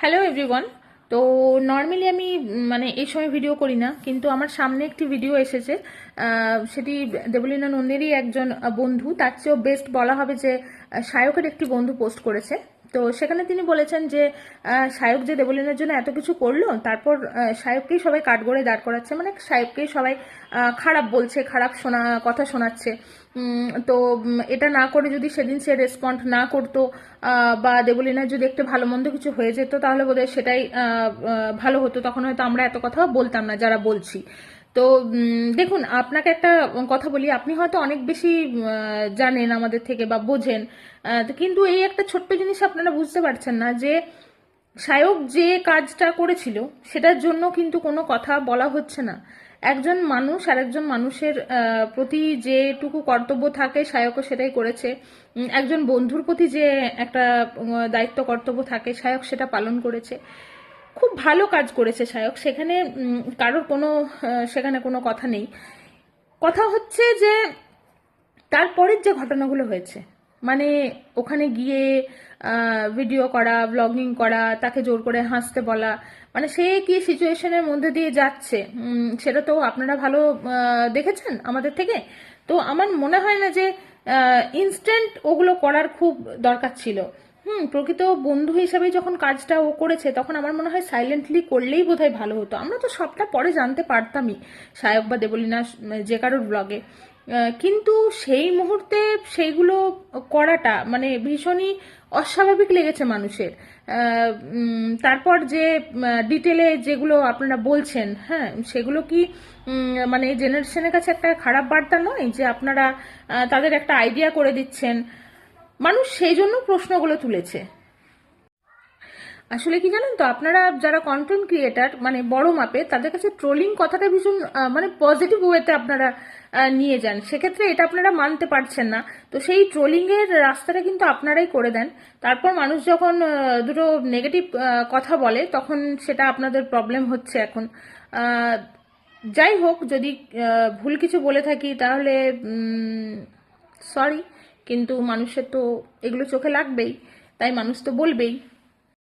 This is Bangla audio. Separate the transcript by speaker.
Speaker 1: Hello everyone. তো নর্মালি আমি মানে এই সময় ভিডিও করি না, কিন্তু আমার সামনে একটি ভিডিও এসেছে। সেটি দেবলীনা নন্দেরই একজন বন্ধু, তার চেয়েও বেস্ট বলা হবে যে সায়কের একটি বন্ধু পোস্ট করেছে। তো সেখানে তিনি বলেছেন যে সায়ক যে দেবলীনার জন্য এত কিছু করলো, তারপর সায়ককেই সবাই কাঠগড়ায় দাঁড় করাচ্ছে, মানে সায়ককেই সবাই খারাপ বলছে, খারাপ কথা শোনাচ্ছে। তো এটা না করে যদি সেদিন সে রেসপন্ড না করতো বা দেবলীনার যদি একটু ভালো মন্দ কিছু হয়ে যেত, তাহলে বোধহয় সেটাই ভালো হতো, তখন হয়তো আমরা এত কথা বলতাম না যারা বলছি। তো দেখুন, আপনাকে একটা কথা বলি, আপনি হয়তো অনেক বেশি জানেন আমাদের থেকে বা বোঝেন, কিন্তু এই একটা ছোট্ট জিনিস আপনারা বুঝতে পারছেন না যে সায়ক যে কাজটা করেছিল সেটার জন্য কিন্তু কোনো কথা বলা হচ্ছে না। একজন মানুষ আর একজন মানুষের প্রতি যেটুকু কর্তব্য থাকে সায়কও সেটাই করেছে। একজন বন্ধুর প্রতি যে একটা দায়িত্ব কর্তব্য থাকে সায়ক সেটা পালন করেছে। খুব ভালো কাজ করেছে সায়ক, সেখানে কারোর কোনো সেখানে কোনো কথা নেই। কথা হচ্ছে যে তারপরের যে ঘটনাগুলো হয়েছে, মানে ওখানে গিয়ে ভিডিও করা, ব্লগিং করা, তাকে জোর করে হাসতে বলা, মানে সে কি সিচুয়েশনের মধ্যে দিয়ে যাচ্ছে সেটা তো আপনারা ভালো দেখেছেন আমাদের থেকে। তো আমার মনে হয় না যে ইনস্ট্যান্ট ওগুলো করার খুব দরকার ছিল। প্রকৃত বন্ধু হিসাবে যখন কাজটা ও করেছে, তখন আমার মনে হয় সাইলেন্টলি করলেই বোধহয় ভালো হতো। আমরা তো সবটা পরে জানতে পারতামই সায়ক বা দেবলীনা যে কারোর ব্লগে, কিন্তু সেই মুহূর্তে সেইগুলো করাটা মানে ভীষণই অস্বাভাবিক লেগেছে মানুষের। তারপর যে ডিটেলে যেগুলো আপনারা বলছেন, হ্যাঁ, সেগুলো কি মানে জেনারেশনের কাছে একটা খারাপ বার্তা নয় যে আপনারা তাদের একটা আইডিয়া করে দিচ্ছেন? মানুষ সেই জন্য প্রশ্নগুলো তুলেছে। আসলে কি জানেন তো, আপনারা যারা কন্টেন্ট ক্রিয়েটার মানে বড় মাপে, তাদের কাছে ট্রোলিং কথাটা ভীষণ মানে পজিটিভ ওয়েতে আপনারা নিয়ে যান, সেক্ষেত্রে এটা আপনারা মানতে পারছেন না। তো সেই ট্রোলিং এর রাস্তাটা কিন্তু আপনারাই করে দেন। তারপর মানুষ যখন দুটো নেগেটিভ কথা বলে, তখন সেটা আপনাদের প্রবলেম হচ্ছে এখন। আহ, যাই হোক, যদি ভুল কিছু বলে থাকি তাহলে সরি, কিন্তু মানুষের তো এগুলো চোখে লাগবেই, তাই মানুষ তো বলবেই।